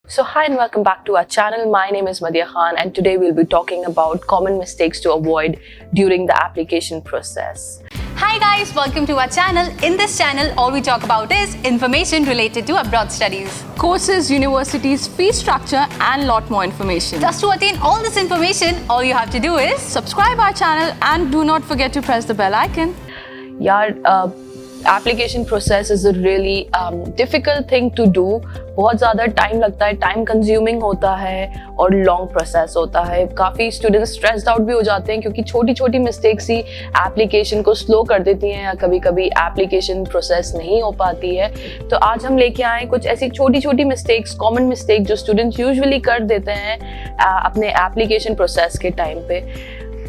So hi and welcome back to our channel. My name is Madhya Khan and today we'll be talking about common mistakes to avoid during the application process. Hi guys, welcome to our channel. In this channel, all we talk about is information related to abroad studies. Courses, universities, fee structure and lot more information. Just to attain all this information, all you have to do is Subscribe our channel and do not forget to press the bell icon. यार application process is a really difficult thing to do. बहुत ज़्यादा time लगता है, time consuming होता है और long process होता है. काफ़ी स्टूडेंट्स स्ट्रेस्ड आउट भी हो जाते हैं क्योंकि छोटी छोटी मिस्टेक्स ही एप्लीकेशन को स्लो कर देती हैं या कभी कभी एप्लीकेशन प्रोसेस नहीं हो पाती है. तो आज हम लेके आए कुछ ऐसी छोटी छोटी मिस्टेक्स, कॉमन मिस्टेक जो स्टूडेंट्स यूजुअली कर देते हैं अपने एप्लीकेशन प्रोसेस के टाइम पे.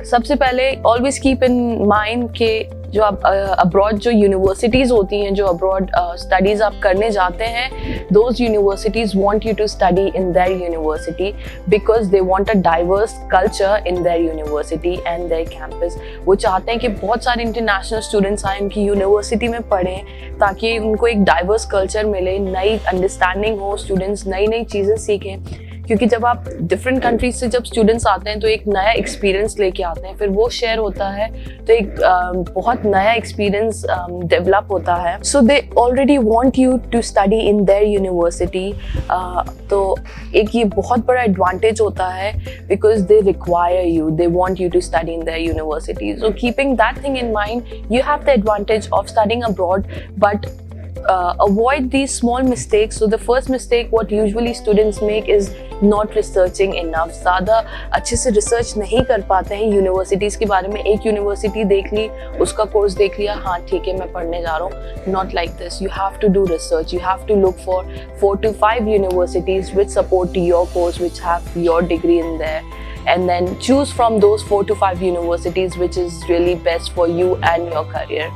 सबसे पहले ऑलवेज कीप इन माइंड कि जो आप अब्रॉड जो यूनिवर्सिटीज़ होती हैं, जो अब्रॉड स्टडीज़ आप करने जाते हैं, those universities want you to study in their university because they want a diverse culture in their university and their campus. वो चाहते हैं कि बहुत सारे इंटरनेशनल स्टूडेंट्स आए उनकी यूनिवर्सिटी में पढ़ें ताकि उनको एक डाइवर्स कल्चर मिले, नई अंडरस्टैंडिंग हो, स्टूडेंट्स नई नई चीज़ें सीखें. क्योंकि जब आप डिफरेंट कंट्रीज से जब स्टूडेंट्स आते हैं तो एक नया एक्सपीरियंस लेके आते हैं, फिर वो शेयर होता है तो एक बहुत नया एक्सपीरियंस डेवलप होता है. So they already want you to study in their university. तो एक ये बहुत बड़ा एडवांटेज होता है because they require you, they want you to study in their university. So keeping that thing in mind, you have the advantage of studying abroad, but avoid these small mistakes. So the first mistake what usually students make is not researching enough. ज़्यादा अच्छे से research नहीं कर पाते हैं universities के बारे में. एक यूनिवर्सिटी देख ली, उसका कोर्स देख लिया, हाँ ठीक है मैं पढ़ने जा रहा हूँ. Not like this. You have to do research. You have to look for 4 to 5 universities which support your course, which have your degree in there. And then choose from those 4 to 5 universities which is really best for you and your career.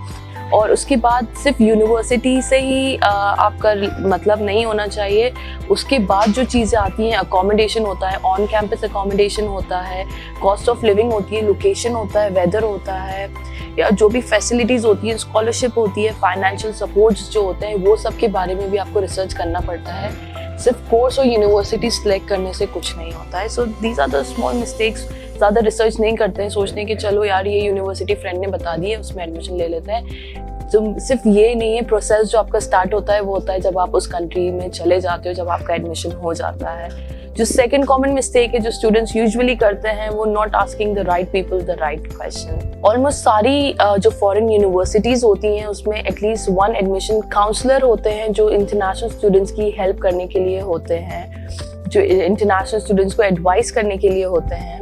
और उसके बाद सिर्फ university से ही आपका मतलब नहीं होना चाहिए. उसके बाद जो चीज़ें आती हैं, अकोमोडेशन होता है, ऑन कैंपस अकोमोडेशन होता है, कॉस्ट ऑफ लिविंग होती है, लोकेशन होता है, वेदर होता है, या जो भी फैसिलिटीज़ होती हैं, स्कॉलरशिप होती है, फाइनेंशियल सपोर्ट्स जो होते हैं, वो सब के बारे में भी आपको रिसर्च करना पड़ता है. सिर्फ कोर्स और यूनिवर्सिटी सिलेक्ट करने से कुछ नहीं होता है. So these are the small mistakes. ज़्यादा रिसर्च नहीं करते हैं, सोचते हैं कि चलो यार ये यूनिवर्सिटी फ्रेंड ने बता दी है, उसमें एडमिशन ले लेते हैं. तो सिर्फ ये नहीं है, प्रोसेस जो आपका स्टार्ट होता है वो होता है जब आप उस कंट्री में चले जाते हो, जब आपका एडमिशन हो जाता है. जो सेकंड कॉमन मिस्टेक है जो स्टूडेंट्स यूजुअली करते हैं वो not asking the right people the right question. Almost सारी जो फॉरेन यूनिवर्सिटीज़ होती हैं उसमें एटलीस्ट 1 एडमिशन काउंसलर होते हैं जो इंटरनेशनल स्टूडेंट्स की हेल्प करने के लिए होते हैं, जो इंटरनेशनल स्टूडेंट्स को एडवाइस करने के लिए होते हैं.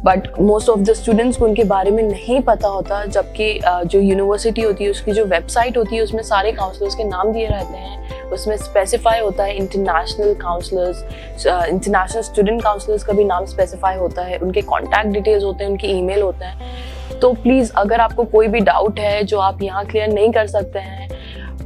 But most of the students को उनके बारे में नहीं पता होता, जबकि जो यूनिवर्सिटी होती है उसकी जो वेबसाइट होती है उसमें सारे काउंसलर्स के नाम दिए रहते हैं. उसमें स्पेसिफाई होता है international counsellors, international student counsellors का भी नाम स्पेसिफाई होता है, उनके कॉन्टैक्ट डिटेल्स होते हैं, उनके ईमेल होते हैं. तो प्लीज़ अगर आपको कोई भी डाउट है जो आप यहाँ क्लियर नहीं कर सकते हैं,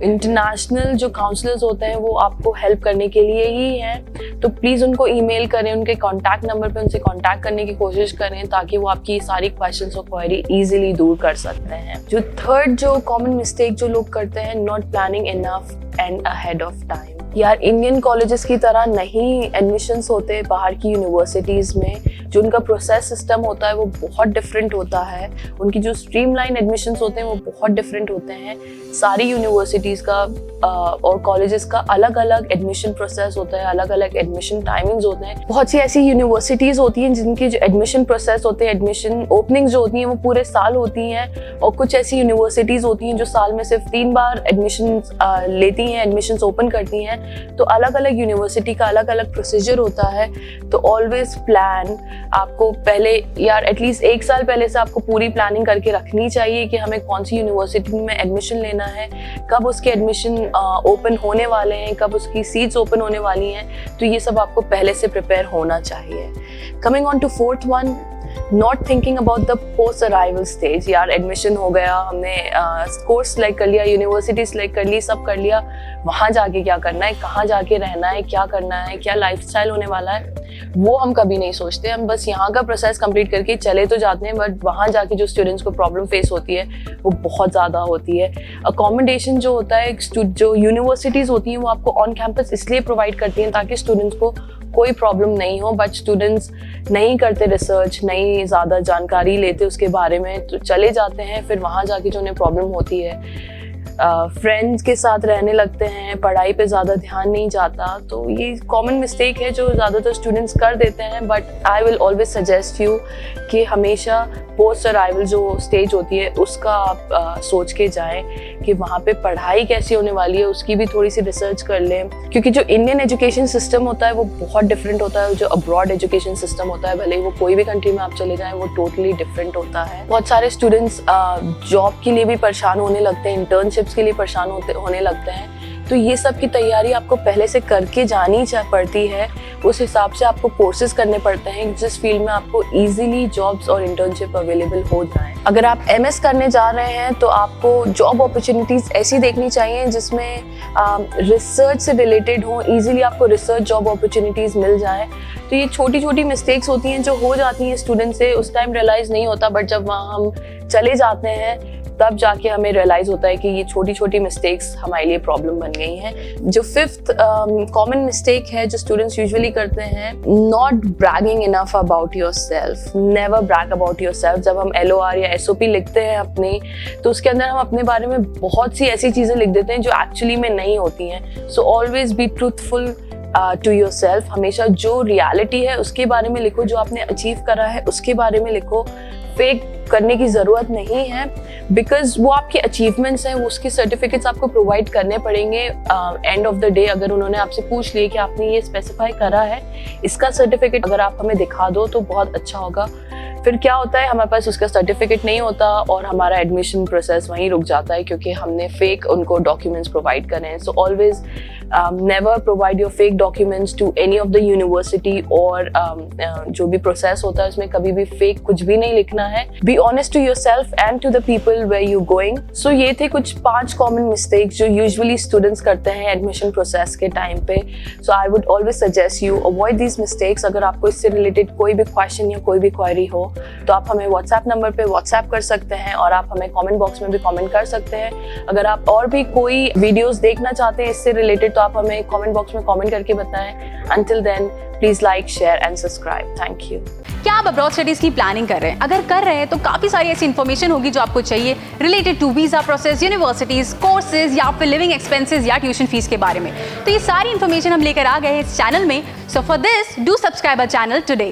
इंटरनेशनल जो काउंसलर्स होते हैं वो आपको हेल्प करने के लिए ही हैं. तो प्लीज़ उनको ईमेल करें, उनके कॉन्टैक्ट नंबर पे उनसे कॉन्टैक्ट करने की कोशिश करें ताकि वो आपकी सारी क्वेश्चंस और क्वेरी इजीली दूर कर सकते हैं. जो थर्ड जो कॉमन मिस्टेक जो लोग करते हैं, not planning enough and ahead of time. यार इंडियन कॉलेजेस की तरह नहीं एडमिशन्स होते बाहर की यूनिवर्सिटीज़ में. जो उनका प्रोसेस सिस्टम होता है वो बहुत डिफरेंट होता है. उनकी जो स्ट्रीमलाइन एडमिशन्स होते हैं वो बहुत डिफरेंट होते हैं. सारी यूनिवर्सिटीज़ का और कॉलेजेस का अलग अलग एडमिशन प्रोसेस होता है, अलग अलग एडमिशन टाइमिंग्स होते हैं. बहुत सी ऐसी यूनिवर्सिटीज़ होती हैं जिनकी जो एडमिशन प्रोसेस होते हैं, एडमिशन ओपनिंग्स जो होती हैं वो पूरे साल होती हैं, और कुछ ऐसी यूनिवर्सिटीज़ होती हैं जो साल में सिर्फ 3 बार एडमिशन लेती हैं, एडमिशन ओपन करती हैं. तो अलग अलग यूनिवर्सिटी का अलग अलग प्रोसीजर होता है. तो ऑलवेज प्लान. आपको पहले यार एटलीस्ट 1 साल पहले से आपको पूरी प्लानिंग करके रखनी चाहिए कि हमें कौन सी यूनिवर्सिटी में एडमिशन लेना है, कब उसके एडमिशन ओपन होने वाले हैं, कब उसकी सीट्स ओपन होने वाली हैं. तो ये सब आपको पहले से प्रिपेयर होना चाहिए. Coming on to fourth one, not thinking about the post arrival stage. यार एडमिशन हो गया, हमने कोर्स सिलेक्ट कर लिया, यूनिवर्सिटी सिलेक्ट कर ली, सब कर लिया, वहाँ जाके क्या करना है, कहाँ जाके रहना है, क्या करना है, क्या लाइफस्टाइल होने वाला है. वो हम कभी नहीं सोचते। हम बस यहाँ का प्रोसेस कंप्लीट करके चले तो जाते हैं, बट वहाँ जाके जो स्टूडेंट्स को प्रॉब्लम फेस होती है वो बहुत ज़्यादा होती है। अकोमोडेशन जो होता है, जो यूनिवर्सिटीज़ होती हैं वो आपको ऑन कैंपस इसलिए प्रोवाइड करती हैं ताकि स्टूडेंट्स को कोई प्रॉब्लम नहीं हो, बट स्टूडेंट्स नहीं करते रिसर्च, नहीं ज़्यादा जानकारी लेते उसके बारे में, तो चले जाते हैं, फिर वहाँ जाके जो उन्हें प्रॉब्लम होती है, फ्रेंड्स के साथ रहने लगते हैं, पढ़ाई पे ज़्यादा ध्यान नहीं जाता। तो ये कॉमन मिस्टेक है जो ज़्यादातर स्टूडेंट्स कर देते हैं, but I will always suggest you कि हमेशा पोस्ट अराइवल जो स्टेज होती है उसका आप सोच के जाएं कि वहाँ पे पढ़ाई कैसी होने वाली है, उसकी भी थोड़ी सी रिसर्च कर लें, क्योंकि जो इंडियन एजुकेशन सिस्टम होता है वो बहुत डिफरेंट होता है। जो अब्रॉड एजुकेशन सिस्टम होता है, भले ही वो कोई भी कंट्री में आप चले जाएं, वो टोटली डिफरेंट होता है। बहुत सारे स्टूडेंट्स जॉब के लिए भी परेशान होने लगते हैं, इंटर्नशिप्स के लिए परेशान होने लगते हैं। तो ये सब की तैयारी आपको पहले से करके जानी पड़ती है। उस हिसाब से आपको कोर्सेज करने पड़ते हैं जिस फील्ड में आपको इजीली जॉब्स और इंटर्नशिप अवेलेबल हो जाए। अगर आप एमएस करने जा रहे हैं तो आपको जॉब अपॉर्चुनिटीज ऐसी देखनी चाहिए जिसमें रिसर्च से रिलेटेड हो, इजीली आपको रिसर्च जॉब अपॉर्चुनिटीज मिल जाए। तो ये छोटी छोटी मिस्टेक्स होती हैं जो हो जाती हैं स्टूडेंट से, उस टाइम रियलाइज नहीं होता, बट जब वहाँ हम चले जाते हैं तब जाके हमें रियलाइज होता है कि ये छोटी छोटी मिस्टेक्स हमारे लिए प्रॉब्लम बन गई हैं। जो फिफ्थ कॉमन मिस्टेक है जो स्टूडेंट्स यूजुअली करते हैं, not bragging enough about yourself. Never brag about yourself. जब हम LOR या SOP लिखते हैं अपनी, तो उसके अंदर हम अपने बारे में बहुत सी ऐसी चीज़ें लिख देते हैं जो एक्चुअली में नहीं होती हैं। So always be truthful to yourself. हमेशा जो रियलिटी है उसके बारे में लिखो, जो आपने अचीव करा है उसके बारे में लिखो। फेक करने की ज़रूरत नहीं है, बिकॉज वो आपके अचीवमेंट्स हैं, वो उसके सर्टिफिकेट्स आपको प्रोवाइड करने पड़ेंगे एंड ऑफ द डे। अगर उन्होंने आपसे पूछ लिया कि आपने ये स्पेसिफाई करा है, इसका सर्टिफिकेट अगर आप हमें दिखा दो तो बहुत अच्छा होगा। फिर क्या होता है, हमारे पास उसका सर्टिफिकेट नहीं होता और हमारा एडमिशन प्रोसेस वहीं रुक जाता है क्योंकि हमने फेक उनको डॉक्यूमेंट्स प्रोवाइड करे हैं। So always never provide your fake documents to any of the university, और जो भी प्रोसेस होता है उसमें कभी भी फेक कुछ भी नहीं लिखना है। Be honest to yourself and to the people where you going. So ये थे कुछ 5 कॉमन मिस्टेक्स जो यूजुअली स्टूडेंट्स करते हैं एडमिशन प्रोसेस के टाइम पे। So I would always suggest you avoid these mistakes. अगर आपको इससे रिलेटेड कोई भी क्वेश्चन या कोई भी क्वेरी हो तो आप हमें व्हाट्सएप नंबर पे व्हाट्सएप कर सकते हैं और आप हमें कमेंट बॉक्स में भी कमेंट कर सकते हैं। अगर आप और भी कोई वीडियोस देखना चाहते हैं इससे रिलेटेड तो आप हमें कमेंट बॉक्स में कमेंट करके बताएं। Until then please like, share and subscribe. Thank you. क्या आप अब्रॉड स्टडीज की प्लानिंग कर रहे हैं? अगर कर रहे हैं तो काफी सारी ऐसी इन्फॉर्मेशन होगी जो आपको चाहिए related to visa process, universities, courses या फिर लिविंग एक्सपेंसेस या ट्यूशन फीस के बारे में। तो ये सारी इन्फॉर्मेशन हम लेकर आ गए हैं इस चैनल में। So for this do subscribe our channel today.